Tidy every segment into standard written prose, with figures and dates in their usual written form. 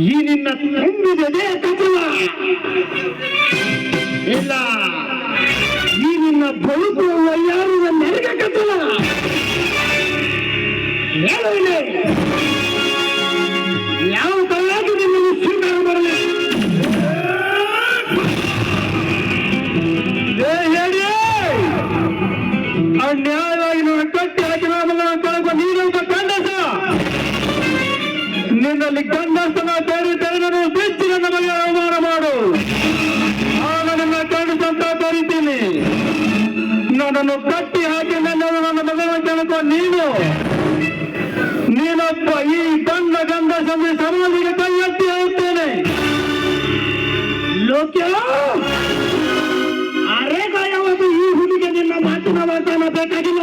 ಈ ನಿನ್ನ ತುಂಬಿದೆ ಕಥನ ಇಲ್ಲ, ಈ ನಿನ್ನ ಬದುಕು ಯಾರು ನೆರೆಗೆ ಕಥನ ಹೇಳು ಇಲ್ಲಿ. ಯಾವ ಕಲ್ಲಾಗಿ ನಿನ್ನನ್ನು ಸ್ವೀಕಾರ ಬರಲಿ ಹೇಳಿ. ಅನ್ಯಾಯವಾಗಿ ನನ್ನ ಕಟ್ಟಿ ಹಾಕಿ ಕಳಕ ನೀನೊಬ್ಬ ಗಂಡಸ. ನಿನ್ನಲ್ಲಿ ಗಂಡಸನ ತೋರಿದರೆ ಬಿಚ್ಚಿ ನನ್ನ ಬಗ್ಗೆ ಅವಮಾನ ಮಾಡು. ಆಗ ನನ್ನ ಗಂಡಸಂತ ತೋರಿತೀನಿ. ನನ್ನನ್ನು ಕಟ್ಟಿ ಹಾಕಿ ನನ್ನ ಮಗನ ಕಳಕ ನೀನೊಬ್ಬ ಈ ಗಂಡಸ ಸಮಾಧಿಗೆ ಕೈ ಎತ್ತಿ ಹೋಗ್ತೇನೆ. ಲೋಕ್ಯ ಅರೆಗಾಯವಾದ ಈ ಹುಡುಗಿ ನಿನ್ನ ಮಾತಿನ ವಾಗ್ದಾನ ಬೇಕಾಗಿಲ್ಲ.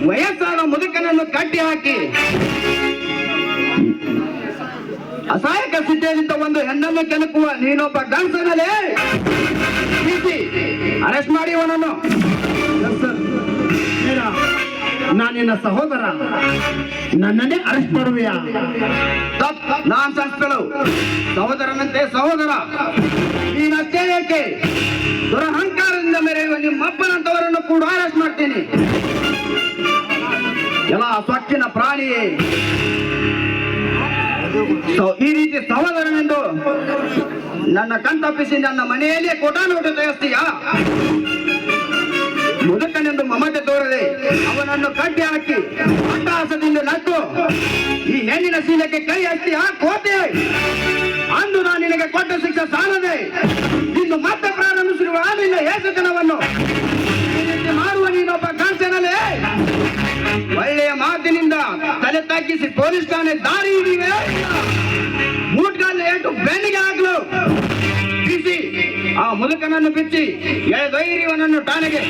ವಯಸ್ಸಾದ ಮುದುಕನನ್ನು ಕಟ್ಟಿ ಹಾಕಿ ಅಸಹಾಯಕ ಸ್ಥಿತಿಯಲ್ಲಿದ್ದ ಒಂದು ಹೆಣ್ಣನ್ನು ಕೆಣಕುವ ನೀನೊಬ್ಬ ಗಂಡಸನಲ್ಲೇ ಅರೆಸ್ಟ್ ಮಾಡಿ ಅವನನ್ನು. ನಾನು ನಿನ್ನ ಸಹೋದರ, ನನ್ನನ್ನೇ ಅರೆಸ್ಟ್ ಮಾಡುವೆಯಾ? ನಾನ್ ಶಾಸ್ತ್ರಗಳು ಸಹೋದರನಂತೆ ಸಹೋದರ ನೀನಷ್ಟೇ ಏಕೆ? ದುರಹಂಕಾರದಿಂದ ಮೆರೆಯುವ ನಿಮ್ಮಪ್ಪನಂತವರನ್ನು ಕೂಡ ಅರೆಸ್ಟ್ ಮಾಡ್ತೀನಿ. ಎಲ್ಲ ಸ್ವಚ್ಛನ ಪ್ರಾಣಿಯೇ ಈ ರೀತಿ ಸಹೋದರನೆಂದು ನನ್ನ ಕಣ್ತಪ್ಪಿಸಿ ನನ್ನ ಮನೆಯಲ್ಲೇ ಕೋಟಾನೋಟ ತೆಗೆಸ್ತೀಯ? ಮುದುಕನೆಂದು ಮಮತೆ ತೋರದೆ ಅವನನ್ನು ಕಟ್ಟಿ ಹಾಕಿ ಅಟ್ಟಹಾಸದಿಂದ ನಟ್ಟು ಈ ಹೆಣ್ಣಿನ ಶೀಲಕ್ಕೆ ಕೈ ಹಚ್ಚಿ ಕೋತೆ. ಅಂದು ನಾನು ನಿನಗೆ ಕೊಟ್ಟ ಶಿಕ್ಷೆ ಸಾಲದೆ ಇನ್ನು ಮತ್ತೆ ಪ್ರಾರಂಭಿಸಿರುವ ನಿನ್ನ ಏಸತನವನ್ನು ಮಾಡುವ ನೀನೊಬ್ಬ ಗಂಡಸನಲ್ಲೇ ಒಳ್ಳೆಯ ಮಾತಿನಿಂದ ತಲೆ ತಗ್ಗಿಸಿ ಪೊಲೀಸ್ ಠಾಣೆ ದಾರಿ ಹಿಡಿವೆ. ಮೂಟ್ಗಾಲ ಏಟು ಬೆನ್ನಿಗೆ ಹಾಕಲು ಬಿಸಿ ಆ ಮುದುಕನನ್ನು ಬಿಚ್ಚಿ ಎಳೆದೊಯ್ಯಿರಿವನನ್ನು ಠಾಣೆಗೆ.